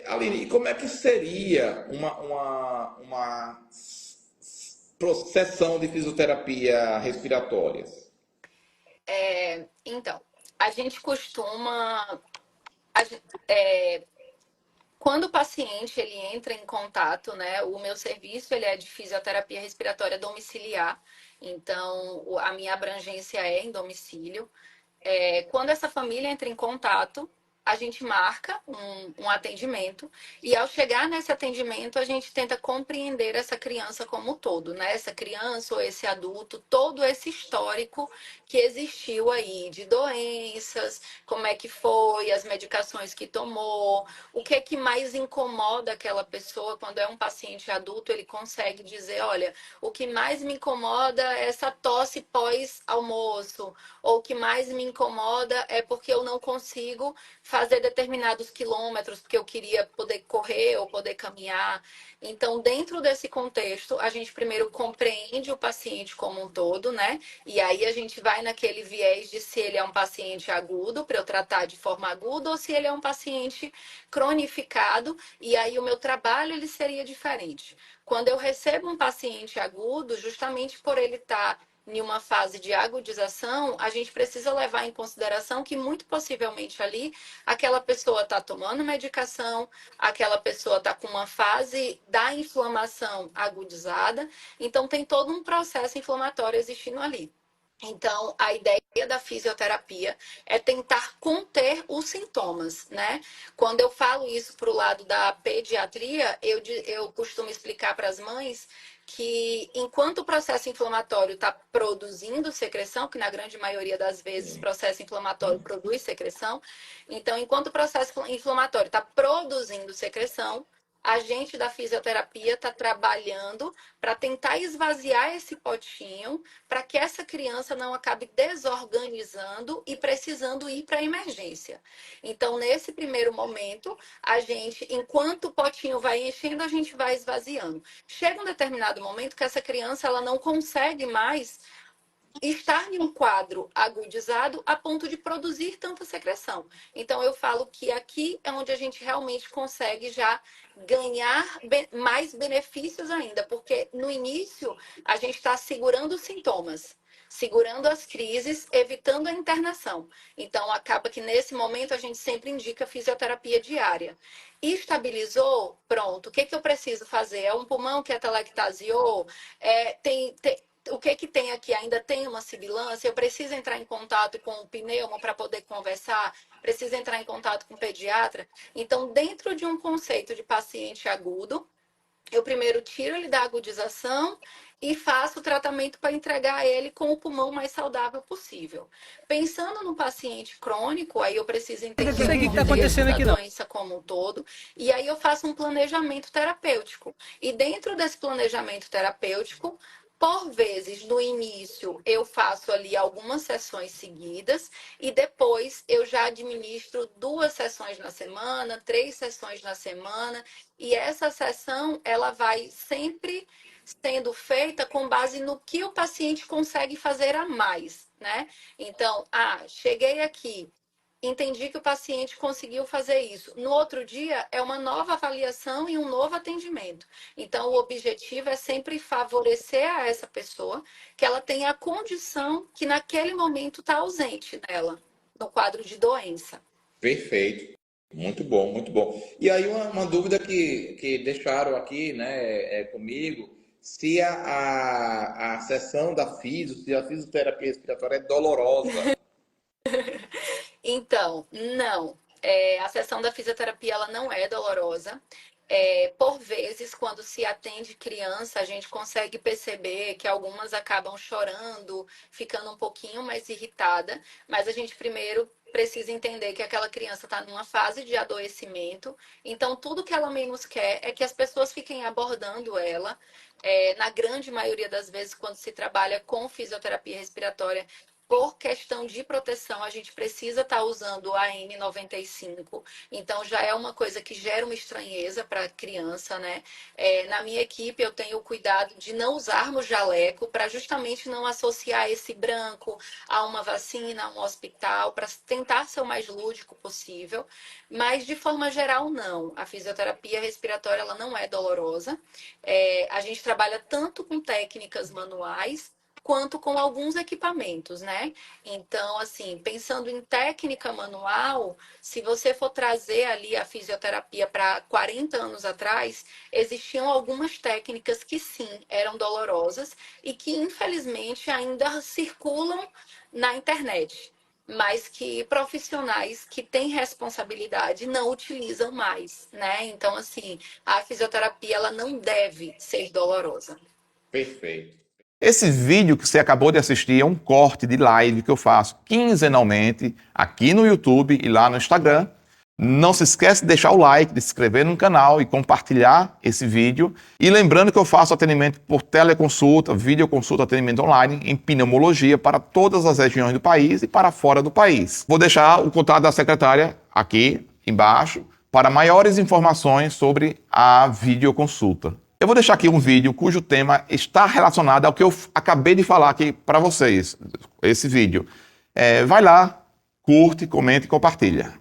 Aline, e como é que seria uma sessão de fisioterapia respiratória? Então, a gente costuma. a gen- é, Quando o paciente ele entra em contato, né? O meu serviço ele é de fisioterapia respiratória domiciliar. Então, a minha abrangência é em domicílio. Quando essa família entra em contato, a gente marca um atendimento e ao chegar nesse atendimento, a gente tenta compreender essa criança como um todo, né? Essa criança ou esse adulto, todo esse histórico que existiu aí de doenças, como é que foi, as medicações que tomou, o que é que mais incomoda aquela pessoa quando é um paciente adulto, ele consegue dizer, olha, o que mais me incomoda é essa tosse pós-almoço, ou o que mais me incomoda é porque eu não consigo fazer determinados quilômetros, porque eu queria poder correr ou poder caminhar. Então, dentro desse contexto, a gente primeiro compreende o paciente como um todo, né? E aí a gente vai naquele viés de se ele é um paciente agudo, para eu tratar de forma aguda, ou se ele é um paciente cronificado, e aí o meu trabalho ele seria diferente. Quando eu recebo um paciente agudo, justamente por ele estar em uma fase de agudização, a gente precisa levar em consideração que muito possivelmente ali aquela pessoa está tomando medicação, aquela pessoa está com uma fase da inflamação agudizada, então tem todo um processo inflamatório existindo ali. Então, a ideia da fisioterapia é tentar conter os sintomas, né? Quando eu falo isso para o lado da pediatria, eu costumo explicar para as mães que enquanto o processo inflamatório está produzindo secreção, que na grande maioria das vezes o processo inflamatório produz secreção, então enquanto o processo inflamatório está produzindo secreção, a gente da fisioterapia está trabalhando para tentar esvaziar esse potinho para que essa criança não acabe desorganizando e precisando ir para a emergência. Então, nesse primeiro momento, a gente, enquanto o potinho vai enchendo, a gente vai esvaziando. Chega um determinado momento que essa criança ela não consegue mais estar em um quadro agudizado a ponto de produzir tanta secreção. Então, eu falo que aqui é onde a gente realmente consegue já ganhar mais benefícios ainda, porque no início a gente está segurando os sintomas, segurando as crises, evitando a internação. Então, acaba que nesse momento a gente sempre indica fisioterapia diária. Estabilizou? Pronto. O que eu preciso fazer? É um pulmão que atelectasiou? O que tem aqui? Ainda tem uma sibilância? Eu preciso entrar em contato com o pneuma para poder conversar? Preciso entrar em contato com o pediatra? Então, dentro de um conceito de paciente agudo, eu primeiro tiro ele da agudização e faço o tratamento para entregar ele com o pulmão mais saudável possível. Pensando no paciente crônico, aí eu preciso Eu entender não sei o o que está contexto acontecendo da aqui, não. doença como um todo, e aí eu faço um planejamento terapêutico. E dentro desse planejamento terapêutico, por vezes, no início, eu faço ali algumas sessões seguidas e depois eu já administro 2 sessões na semana, 3 sessões na semana, e essa sessão, ela vai sempre sendo feita com base no que o paciente consegue fazer a mais, né? Então, cheguei aqui, entendi que o paciente conseguiu fazer isso. No outro dia, é uma nova avaliação e um novo atendimento. Então, o objetivo é sempre favorecer a essa pessoa que ela tenha a condição que naquele momento está ausente dela, no quadro de doença. Perfeito. Muito bom, muito bom. E aí uma dúvida que deixaram aqui, né, comigo, se a sessão se a fisioterapia respiratória é dolorosa. Então, não. A sessão da fisioterapia ela não é dolorosa. Por vezes, quando se atende criança, a gente consegue perceber que algumas acabam chorando, ficando um pouquinho mais irritada, mas a gente primeiro precisa entender que aquela criança está numa fase de adoecimento, então tudo que ela menos quer é que as pessoas fiquem abordando ela. Na grande maioria das vezes, quando se trabalha com fisioterapia respiratória, por questão de proteção, a gente precisa estar usando a N95, então já é uma coisa que gera uma estranheza para a criança, né? Na minha equipe, eu tenho o cuidado de não usarmos jaleco para justamente não associar esse branco a uma vacina, a um hospital, para tentar ser o mais lúdico possível, mas de forma geral, não. A fisioterapia respiratória ela não é dolorosa. A gente trabalha tanto com técnicas manuais quanto com alguns equipamentos, né? Então, assim, pensando em técnica manual, se você for trazer ali a fisioterapia para 40 anos atrás, existiam algumas técnicas que sim, eram dolorosas e que infelizmente ainda circulam na internet, mas que profissionais que têm responsabilidade não utilizam mais, né? Então, assim, a fisioterapia ela não deve ser dolorosa. Perfeito. Esse vídeo que você acabou de assistir é um corte de live que eu faço quinzenalmente aqui no YouTube e lá no Instagram. Não se esquece de deixar o like, de se inscrever no canal e compartilhar esse vídeo. E lembrando que eu faço atendimento por teleconsulta, videoconsulta, atendimento online em pneumologia para todas as regiões do país e para fora do país. Vou deixar o contato da secretária aqui embaixo para maiores informações sobre a videoconsulta. Eu vou deixar aqui um vídeo cujo tema está relacionado ao que eu acabei de falar aqui para vocês, esse vídeo. Vai lá, curte, comente e compartilha.